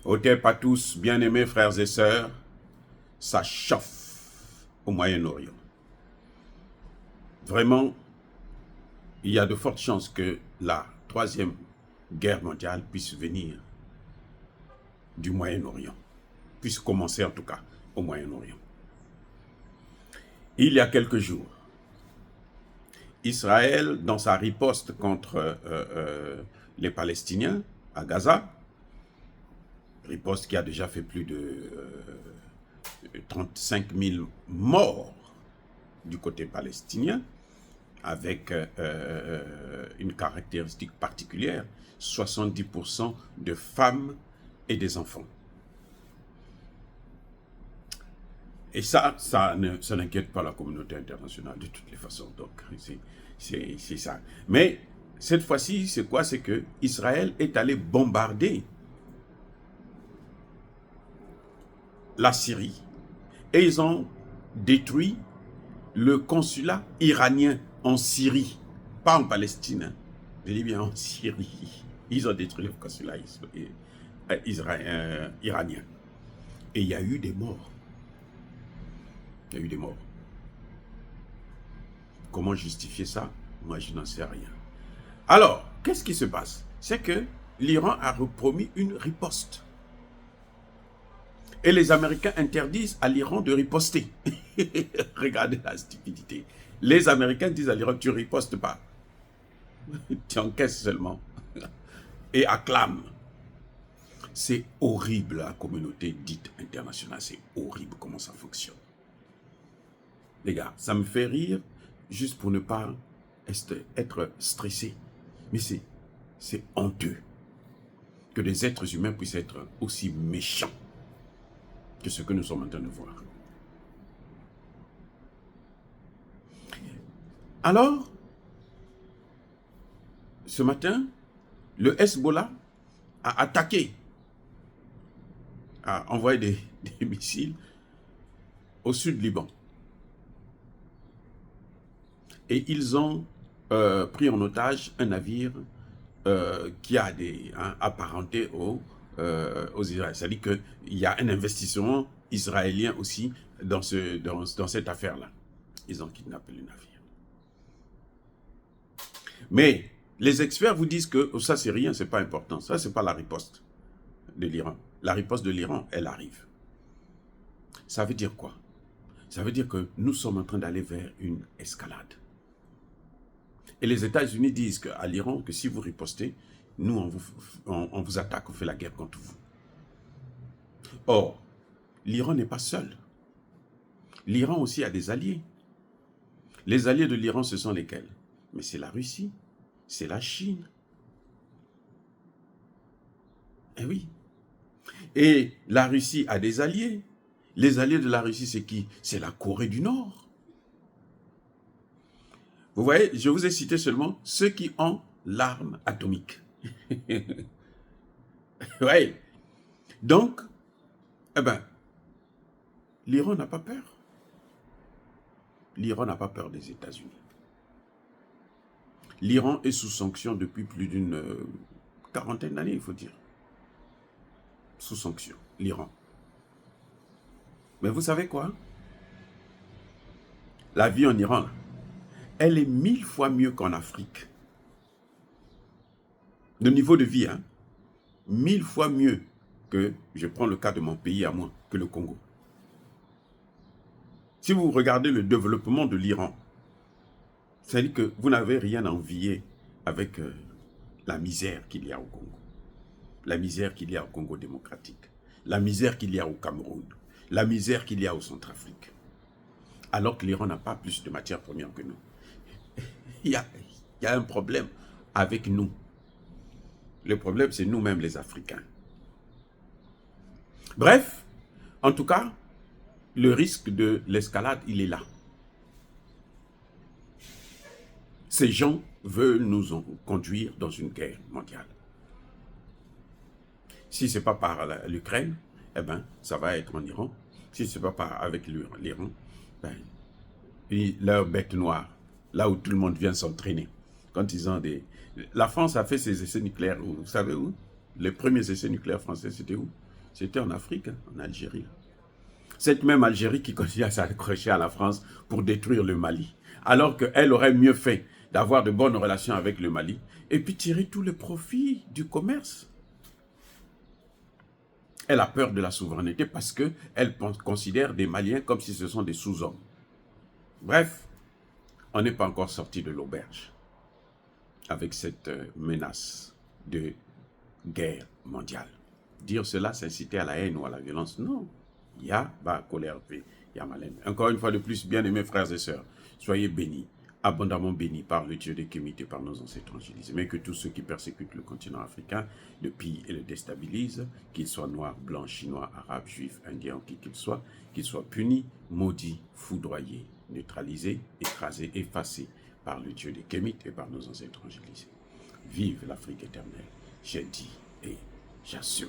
Hotep à tous, bien-aimés frères et sœurs, ça chauffe au Moyen-Orient. Vraiment, il y a de fortes chances que la troisième guerre mondiale puisse venir du Moyen-Orient, puisse commencer en tout cas au Moyen-Orient. Il y a quelques jours, Israël, dans sa riposte contre les Palestiniens à Gaza, riposte qui a déjà fait plus de 35 000 morts du côté palestinien, avec une caractéristique particulière, 70% de femmes et des enfants. Et ça n'inquiète pas la communauté internationale de toutes les façons. Donc, c'est ça. Mais cette fois-ci, c'est quoi? C'est que Israël est allé bombarder la Syrie et ils ont détruit le consulat iranien en Syrie, pas en Palestine. Je dis bien en Syrie. Ils ont détruit le consulat iranien. Et il y a eu des morts. Il y a eu des morts. Comment justifier ça? Moi, je n'en sais rien. Alors, qu'est-ce qui se passe? C'est que l'Iran a promis une riposte. Et les Américains interdisent à l'Iran de riposter. Regardez la stupidité. Les Américains disent à l'Iran, tu ne ripostes pas. Tu encaisses seulement. Et acclament. C'est horrible, la communauté dite internationale. C'est horrible comment ça fonctionne. Les gars, ça me fait rire juste pour ne pas être stressé. Mais c'est honteux que des êtres humains puissent être aussi méchants que ce que nous sommes en train de voir. Alors, ce matin, le Hezbollah a attaqué, a envoyé des missiles au sud Liban. Et ils ont pris en otage un navire qui a apparenté aux Israéliens. C'est-à-dire qu'il y a un investissement israélien aussi dans cette affaire-là. Ils ont kidnappé le navire. Mais les experts vous disent que ça, c'est rien, c'est pas important. Ça, c'est pas la riposte de l'Iran. La riposte de l'Iran, elle arrive. Ça veut dire quoi? Ça veut dire que nous sommes en train d'aller vers une escalade. Et les États-Unis disent à l'Iran que si vous ripostez, nous, on vous attaque, on fait la guerre contre vous. Or, l'Iran n'est pas seul. L'Iran aussi a des alliés. Les alliés de l'Iran, ce sont lesquels? Mais c'est la Russie, c'est la Chine. Eh oui. Et la Russie a des alliés. Les alliés de la Russie, c'est qui? C'est la Corée du Nord. Vous voyez, je vous ai cité seulement ceux qui ont l'arme atomique. Oui. Donc, eh ben, l'Iran n'a pas peur. L'Iran n'a pas peur des États-Unis. L'Iran est sous sanction depuis plus d'une quarantaine d'années, il faut dire. Sous sanction, l'Iran. Mais vous savez quoi? La vie en Iran, elle est 1000 fois mieux qu'en Afrique. Le niveau de vie, 1000 fois mieux que, je prends le cas de mon pays à moi, que le Congo. Si vous regardez le développement de l'Iran, c'est-à-dire que vous n'avez rien à envier avec la misère qu'il y a au Congo. La misère qu'il y a au Congo démocratique. La misère qu'il y a au Cameroun. La misère qu'il y a au Centrafrique. Alors que l'Iran n'a pas plus de matières premières que nous. Il y a un problème avec nous. Le problème, c'est nous-mêmes les Africains. Bref, en tout cas, le risque de l'escalade, il est là. Ces gens veulent nous conduire dans une guerre mondiale. Si ce n'est pas par l'Ukraine, eh ben, ça va être en Iran. Si ce n'est pas avec l'Iran, ben, leur bête noire, là où tout le monde vient s'entraîner. Quand ils ont des... La France a fait ses essais nucléaires, vous savez où? Les premiers essais nucléaires français, c'était où? C'était en Afrique, hein, en Algérie. Cette même Algérie qui continue à s'accrocher à la France pour détruire le Mali. Alors qu'elle aurait mieux fait d'avoir de bonnes relations avec le Mali et puis tirer tout le profit du commerce. Elle a peur de la souveraineté parce qu'elle considère des Maliens comme si ce sont des sous-hommes. Bref, on n'est pas encore sorti de l'auberge avec cette menace de guerre mondiale. Dire cela, c'est inciter à la haine ou à la violence. Non. Il y a colère, il y a malin. Encore une fois de plus, bien-aimés frères et sœurs, soyez bénis, abondamment bénis par le Dieu des Kémites et par nos ancêtres angélisés. Mais que tous ceux qui persécutent le continent africain le pillent et le déstabilisent, qu'ils soient noirs, blancs, chinois, arabes, juifs, indiens, qui qu'ils soient punis, maudits, foudroyés, neutralisés, écrasés, effacés par le Dieu des Kémites et par nos ancêtres angélisés. Vive l'Afrique éternelle, j'ai dit et j'assume.